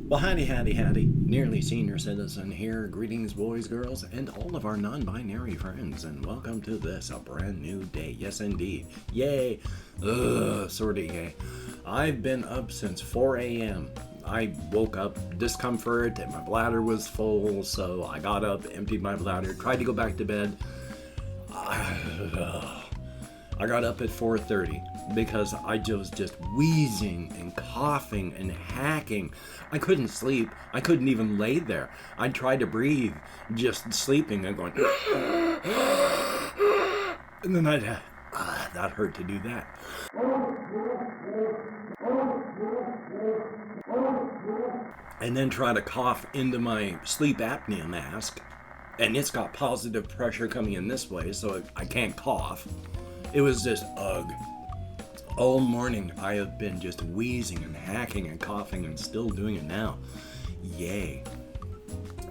Well, howdy, nearly senior citizen here. Greetings, boys, girls, and all of our non-binary friends, and welcome to this, a brand new day. Yes, indeed. Yay. Sorta yay. I've been up since 4 a.m. I woke up discomfort, and my bladder was full, so I got up, emptied my bladder, tried to go back to bed. I got up at 4:30 because I was just wheezing and coughing and hacking. I couldn't sleep. I couldn't even lay there. I tried to breathe, just sleeping and going, and then that hurt to do that. And then try to cough into my sleep apnea mask, and it's got positive pressure coming in this way, so I can't cough. It was just ugh. All morning I have been just wheezing and hacking and coughing and still doing it now. Yay.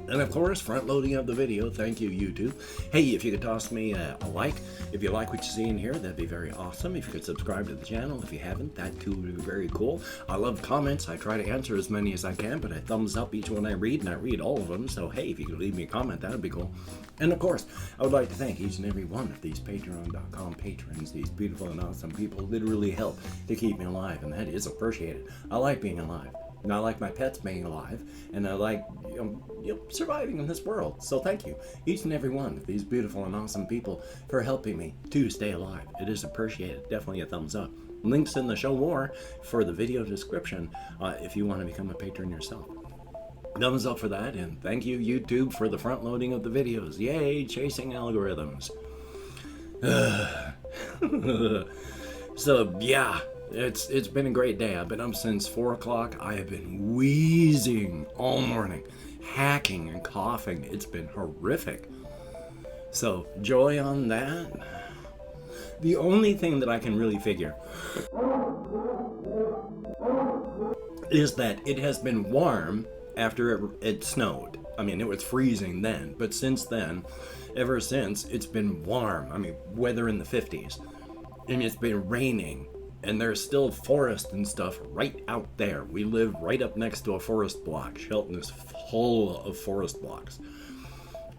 And of course, front loading of the video. Thank you, YouTube. Hey, if you could toss me a like. If you like what you see in here, that'd be very awesome. If you could subscribe to the channel. If you haven't, that too would be very cool. I love comments. I try to answer as many as I can, but I thumbs up each one I read, and I read all of them. So hey, if you could leave me a comment, that'd be cool. And of course, I would like to thank each and every one of these Patreon.com patrons. These beautiful and awesome people literally help to keep me alive, and that is appreciated. I like being alive. And I like my pets being alive, and I like surviving in this world. So thank you, each and every one of these beautiful and awesome people, for helping me to stay alive. It is appreciated. Definitely a thumbs up. Links in the show more for the video description if you want to become a patron yourself. Thumbs up for that, and thank you, YouTube, for the front loading of the videos. Yay, chasing algorithms. So yeah. It's been a great day. I've been up since 4 o'clock. I have been wheezing all morning, hacking and coughing. It's been horrific. So, joy on that. The only thing that I can really figure is that it has been warm after it snowed. I mean, it was freezing then, but since then, ever since, it's been warm. I mean, weather in the 50s. And it's been raining. And there's still forest and stuff right out there. We live right up next to a forest block. Shelton is full of forest blocks.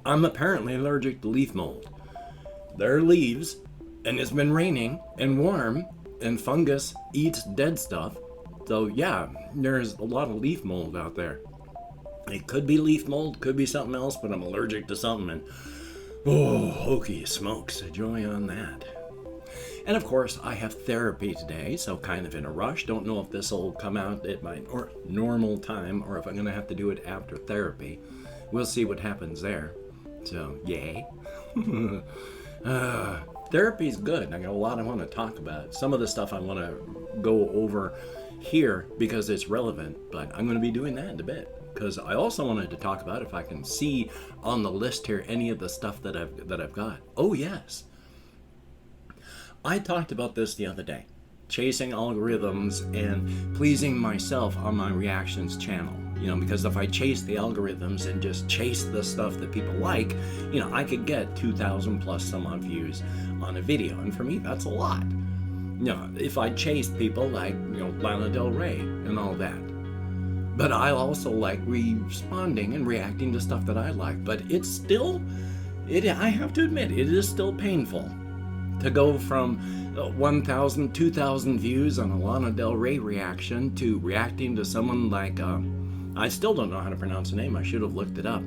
I'm apparently allergic to leaf mold. There are leaves, and it's been raining and warm, and fungus eats dead stuff. So yeah, there's a lot of leaf mold out there. It could be leaf mold, could be something else, but I'm allergic to something, and hokey smokes, a joy on that. And of course, I have therapy today, so kind of in a rush. Don't know if this will come out at my normal time or if I'm going to have to do it after therapy. We'll see what happens there. So, yay. Therapy's good. I got a lot I want to talk about. Some of the stuff I want to go over here because it's relevant, but I'm going to be doing that in a bit. Because I also wanted to talk about, if I can see on the list here, any of the stuff that I've got. Oh, yes. I talked about this the other day, chasing algorithms and pleasing myself on my reactions channel. Because if I chase the algorithms and just chase the stuff that people like, I could get 2,000 plus some odd views on a video. And for me, that's a lot. If I chased people like, Lana Del Rey and all that. But I also like responding and reacting to stuff that I like. But it's still, I have to admit, it is still painful to go from 1,000, 2,000 views on a Lana Del Rey reaction to reacting to someone like, I still don't know how to pronounce the name, I should have looked it up.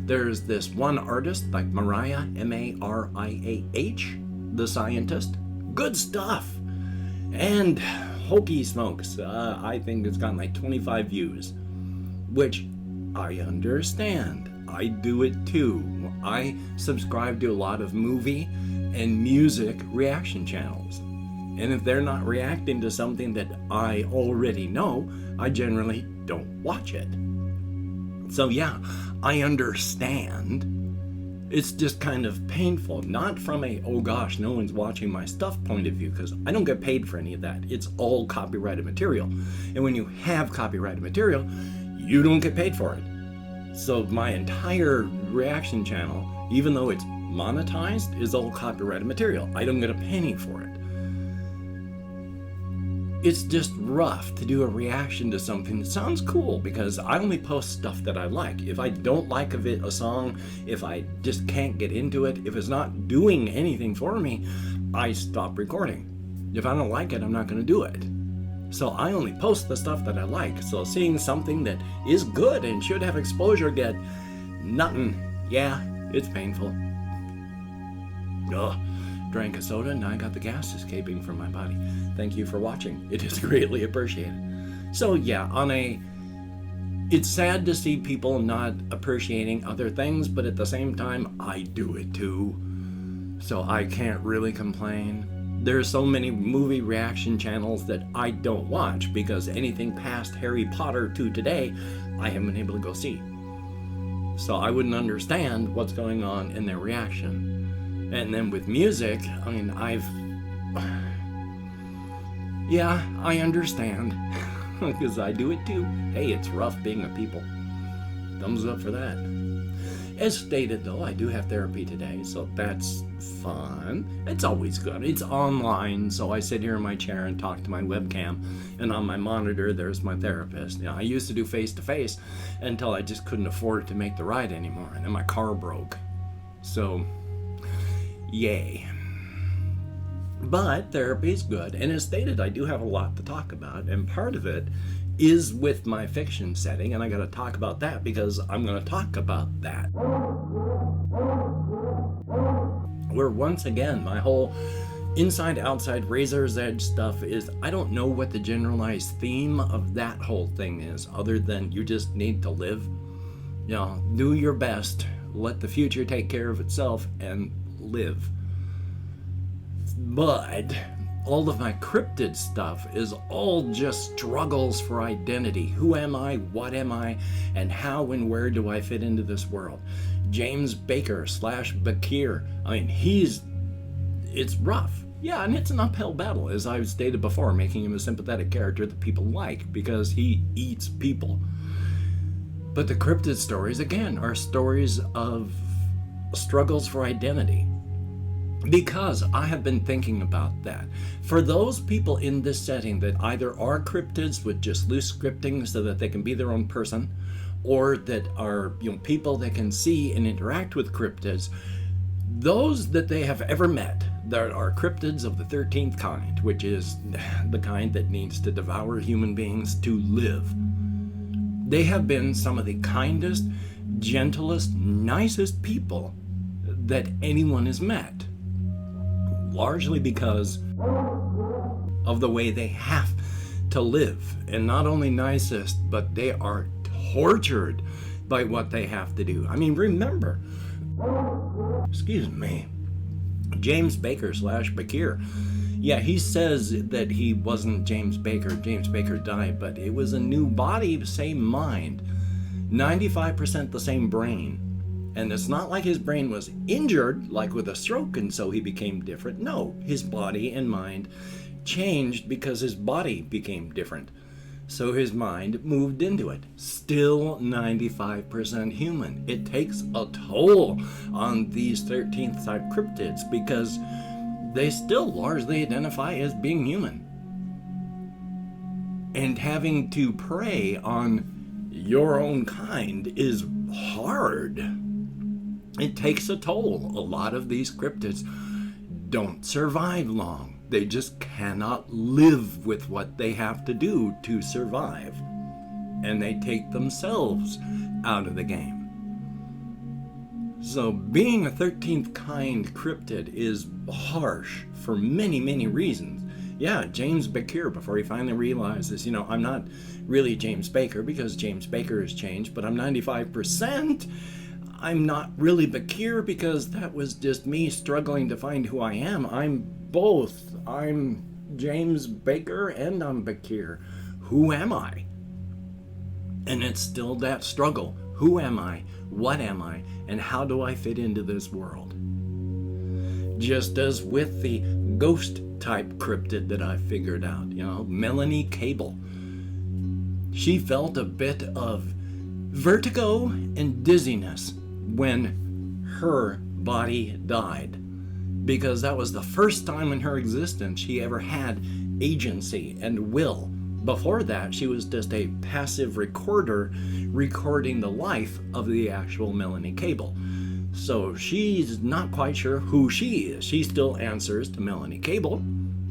There's this one artist, like Mariah, M-A-R-I-A-H, the scientist. Good stuff! And hokey smokes, I think it's gotten like 25 views, which I understand. I do it too. I subscribe to a lot of movie and music reaction channels. And if they're not reacting to something that I already know, I generally don't watch it. So yeah, I understand. It's just kind of painful, not from a, oh gosh, no one's watching my stuff point of view, because I don't get paid for any of that. It's all copyrighted material. And when you have copyrighted material, you don't get paid for it. So my entire reaction channel, even though it's monetized, is all copyrighted material. I don't get a penny for it. it's just rough to do a reaction to something that sounds cool, because I only post stuff that I like. If I don't like a song, if I just can't get into it, if it's not doing anything for me, I stop recording. If I don't like it, I'm not going to do it. So I only post the stuff that I like. So seeing something that is good and should have exposure get nothing, yeah, it's painful. Ugh. Drank a soda and I got the gas escaping from my body. Thank you for watching. It is greatly appreciated. So yeah, it's sad to see people not appreciating other things, but at the same time, I do it too. So I can't really complain. There's so many movie reaction channels that I don't watch, because anything past Harry Potter to today, I haven't been able to go see. So I wouldn't understand what's going on in their reaction. And then with music, I mean, I understand, because I do it too. Hey, it's rough being a people. Thumbs up for that. As stated, though, I do have therapy today, so that's fun. It's always good. It's online, so I sit here in my chair and talk to my webcam, and on my monitor, there's my therapist. You know, I used to do face-to-face until I just couldn't afford to make the ride anymore, and then my car broke. So, yay. But therapy's good, and as stated, I do have a lot to talk about, and part of it is with my fiction setting, and I gotta talk about that because I'm gonna talk about that. Where once again, my whole inside-outside razor's edge stuff is, I don't know what the generalized theme of that whole thing is, other than you just need to live. You know, do your best, let the future take care of itself, and live. But all of my cryptid stuff is all just struggles for identity. Who am I? What am I? And how and where do I fit into this world? James Baker / Bakir. I mean, it's rough. Yeah, and it's an uphill battle, as I've stated before, making him a sympathetic character that people like, because he eats people. But the cryptid stories, again, are stories of struggles for identity. Because I have been thinking about that. For those people in this setting that either are cryptids with just loose scripting so that they can be their own person, or that are, people that can see and interact with cryptids, those that they have ever met that are cryptids of the 13th kind, which is the kind that needs to devour human beings to live, they have been some of the kindest, gentlest, nicest people that anyone has met. Largely because of the way they have to live. And not only nicest, but they are tortured by what they have to do. I mean, remember, excuse me, James Baker / Bakir. Yeah, he says that he wasn't James Baker. James Baker died, but it was a new body, same mind, 95% the same brain. And it's not like his brain was injured, like with a stroke, and so he became different. No, his body and mind changed because his body became different. So his mind moved into it. Still 95% human. It takes a toll on these 13th type cryptids because they still largely identify as being human. And having to prey on your own kind is hard. It takes a toll. A lot of these cryptids don't survive long. They just cannot live with what they have to do to survive. And they take themselves out of the game. So being a 13th kind cryptid is harsh for many, many reasons. Yeah, James Bakir, before he finally realizes, I'm not really James Baker because James Baker has changed, but I'm 95%. I'm not really Bakir because that was just me struggling to find who I am. I'm both. I'm James Baker and I'm Bakir. Who am I? And it's still that struggle. Who am I? What am I? And how do I fit into this world? Just as with the ghost type cryptid that I figured out, Melanie Cable. She felt a bit of vertigo and dizziness when her body died. because that was the first time in her existence she ever had agency and will. Before that, she was just a passive recorder recording the life of the actual Melanie Cable. So she's not quite sure who she is. She still answers to Melanie Cable.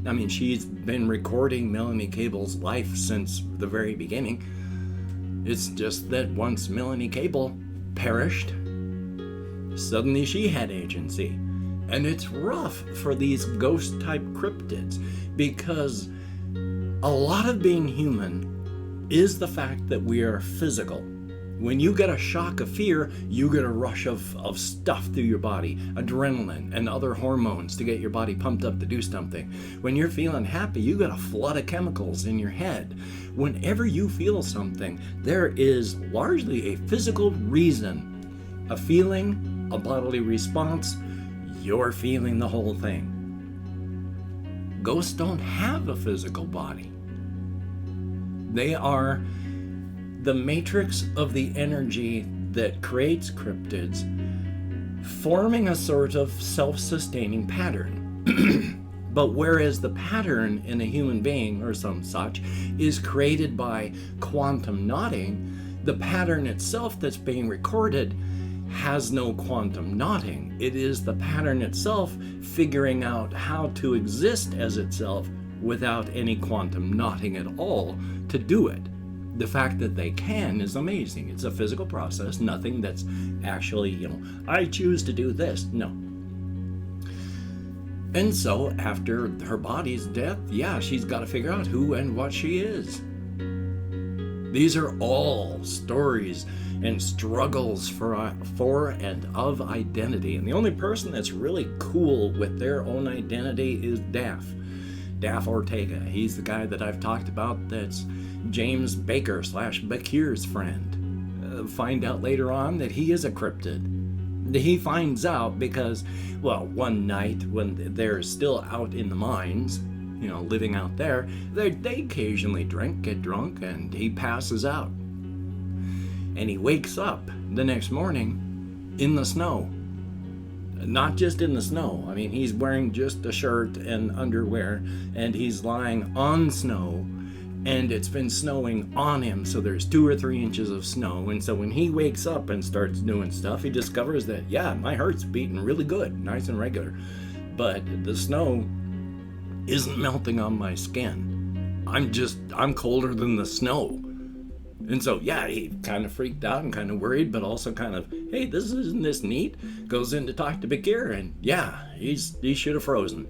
I mean, she's been recording Melanie Cable's life since the very beginning. It's just that once Melanie Cable perished, suddenly she had agency. And it's rough for these ghost-type cryptids, because a lot of being human is the fact that we are physical. When you get a shock of fear, you get a rush of stuff through your body, adrenaline and other hormones to get your body pumped up to do something. When you're feeling happy, you get a flood of chemicals in your head. Whenever you feel something, there is largely a physical reason, a feeling, a bodily response. You're feeling the whole thing. Ghosts don't have a physical body. They are the matrix of the energy that creates cryptids, forming a sort of self-sustaining pattern. But whereas the pattern in a human being or some such is created by quantum knotting, the pattern itself that's being recorded has no quantum knotting. It is the pattern itself figuring out how to exist as itself without any quantum knotting at all to do it. The fact that they can is amazing. It's a physical process, nothing that's actually, I choose to do this. No. And so after her body's death, she's got to figure out who and what she is. These are all stories and struggles for and of identity. And the only person that's really cool with their own identity is Daff Ortega. He's the guy that I've talked about that's James Baker / Bakir's friend. Find out later on that he is a cryptid. He finds out because, one night when they're still out in the mines, living out there, they occasionally get drunk, and he passes out. And he wakes up the next morning in the snow. Not just in the snow. I mean, he's wearing just a shirt and underwear, and he's lying on snow, and it's been snowing on him, so there's 2 or 3 inches of snow. And so when he wakes up and starts doing stuff, he discovers that, my heart's beating really good, nice and regular. But the snow isn't melting on my skin. I'm colder than the snow. And so, he kind of freaked out and kind of worried, but also kind of, hey, isn't this neat? Goes in to talk to Bakir, and he should have frozen.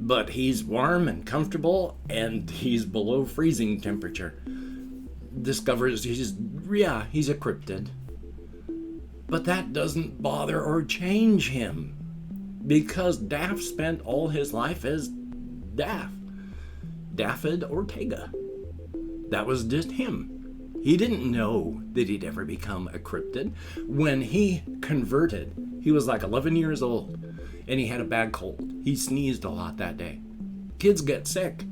But he's warm and comfortable, and he's below freezing temperature. Discovers he's a cryptid. But that doesn't bother or change him, because Daff spent all his life as Daffod Ortega. That was just him. He didn't know that he'd ever become a cryptid. When he converted, he was like 11 years old, and he had a bad cold. He sneezed a lot that day. Kids get sick.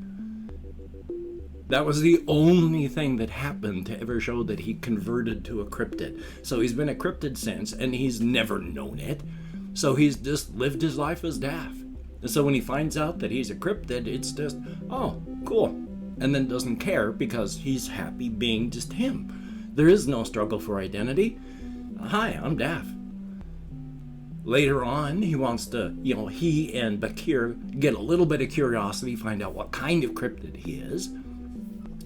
That was the only thing that happened to ever show that he converted to a cryptid. So he's been a cryptid since, and he's never known it. So he's just lived his life as Daff. And so when he finds out that he's a cryptid, it's just, oh, cool. And then doesn't care because he's happy being just him. There is no struggle for identity. Hi, I'm Daff. Later on, he wants to, he and Bakir get a little bit of curiosity, find out what kind of cryptid he is.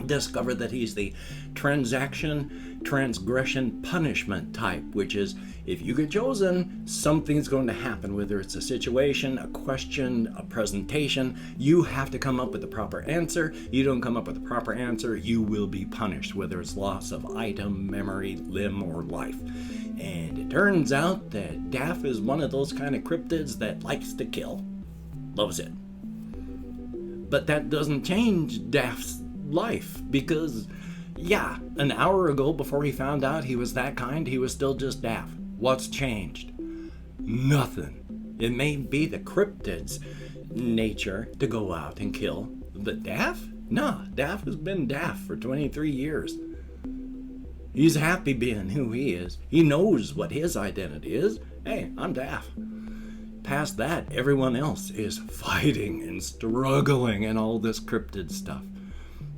Discover that he's the transaction, transgression, punishment type, which is if you get chosen, something's going to happen, whether it's a situation, a question, a presentation. You have to come up with the proper answer. You don't come up with the proper answer, you will be punished, whether it's loss of item, memory, limb, or life. And it turns out that Daff is one of those kind of cryptids that likes to kill. Loves it. But that doesn't change Daff's life, because an hour ago, before he found out he was that kind, he was still just Daff. What's changed? Nothing. It may be the cryptid's nature to go out and kill, but Daff? No, Daff has been Daff for 23 years. He's happy being who he is. He knows what his identity is. Hey, I'm Daff. past that, everyone else is fighting and struggling and all this cryptid stuff.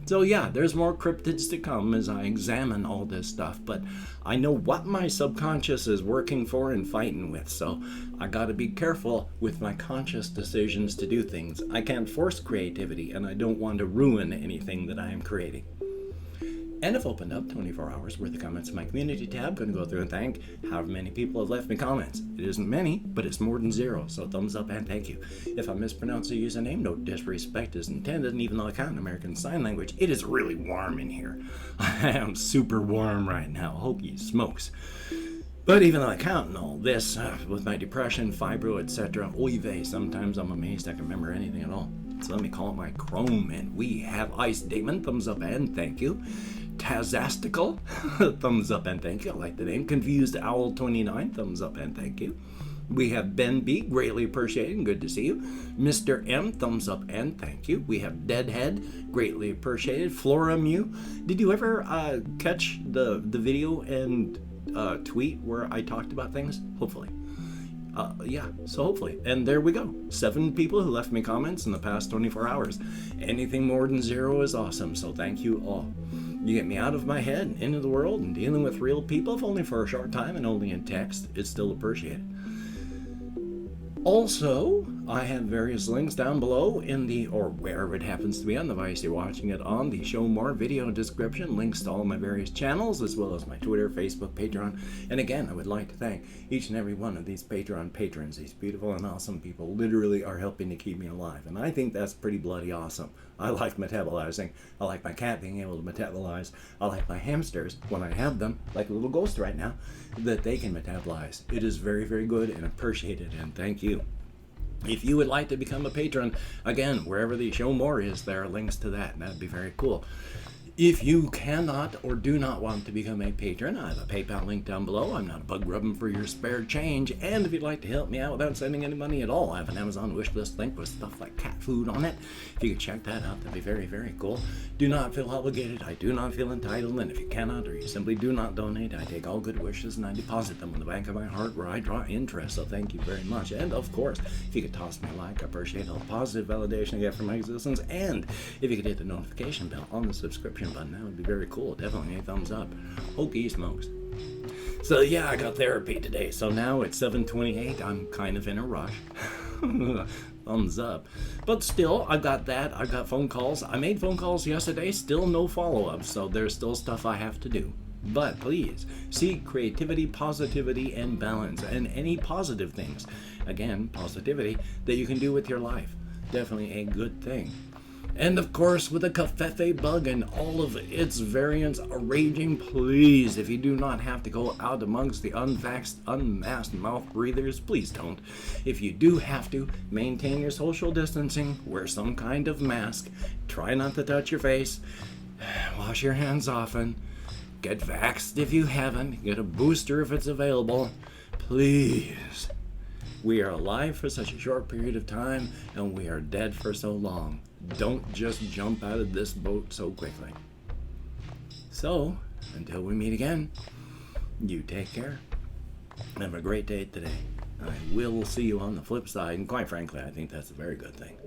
So yeah, there's more cryptids to come as I examine all this stuff, but I know what my subconscious is working for and fighting with, so I gotta be careful with my conscious decisions to do things. I can't force creativity, and I don't want to ruin anything that I am creating. And I've opened up 24 hours worth of comments in my community tab. Going to go through and thank however many people have left me comments. It isn't many, but it's more than 0, so thumbs up and thank you. If I mispronounce a username, no disrespect is intended, and even though I count American Sign Language, it is really warm in here. I am super warm right now. Holy smokes. But even though I count and all this, with my depression, fibro, etc., oy vey, sometimes I'm amazed I can remember anything at all. So let me call it my Chrome, and we have Ice Damon, thumbs up and thank you. Tazastical, thumbs up and thank you. I like the name. Confused Owl 29, thumbs up and thank you. We have Ben B, greatly appreciated, good to see you. Mr. M, thumbs up and thank you. We have Deadhead, greatly appreciated. Flora Mew, did you ever catch the video and tweet where I talked about things? Hopefully. Yeah, so hopefully. And there we go. 7 people who left me comments in the past 24 hours. Anything more than 0 is awesome, so thank you all. You get me out of my head and into the world and dealing with real people, if only for a short time and only in text. It's still appreciated. Also, I have various links down below in the, or wherever it happens to be on the device you're watching it on, the show more video description, links to all my various channels, as well as my Twitter, Facebook, Patreon. And again, I would like to thank each and every one of these Patreon patrons. These beautiful and awesome people literally are helping to keep me alive. And I think that's pretty bloody awesome. I like metabolizing. I like my cat being able to metabolize. I like my hamsters, when I have them, like a little ghost right now, that they can metabolize. It is very, very good and appreciated, and thank you. If you would like to become a patron, again, wherever the show more is, there are links to that, and that'd be very cool. If you cannot or do not want to become a patron, I have a PayPal link down below. I'm not bug rubbing for your spare change. And if you'd like to help me out without sending any money at all, I have an Amazon wishlist link with stuff like cat food on it. If you could check that out, that'd be very, very cool. Do not feel obligated. I do not feel entitled. And if you cannot or you simply do not donate, I take all good wishes and I deposit them in the bank of my heart where I draw interest. So thank you very much. And of course, if you could toss me a like, I appreciate all the positive validation I get from my existence. And if you could hit the notification bell on the subscription button, that would be very cool. Definitely a thumbs up. Hockey smokes. So yeah, I got therapy today. So now it's 7:28. I'm kind of in a rush. Thumbs up. But still, I got that. I got phone calls. I made phone calls yesterday. Still no follow-ups. So there's still stuff I have to do. But please, seek creativity, positivity, and balance, and any positive things. Again, positivity that you can do with your life. Definitely a good thing. And of course, with the covfefe bug and all of its variants raging, please, if you do not have to go out amongst the unvaxxed, unmasked mouth breathers, please don't. If you do have to, maintain your social distancing, wear some kind of mask, try not to touch your face, wash your hands often, get vaxxed if you haven't, get a booster if it's available, please. We are alive for such a short period of time, and we are dead for so long. Don't just jump out of this boat so quickly. So, until we meet again, you take care. Have a great day today. I will see you on the flip side, and quite frankly, I think that's a very good thing.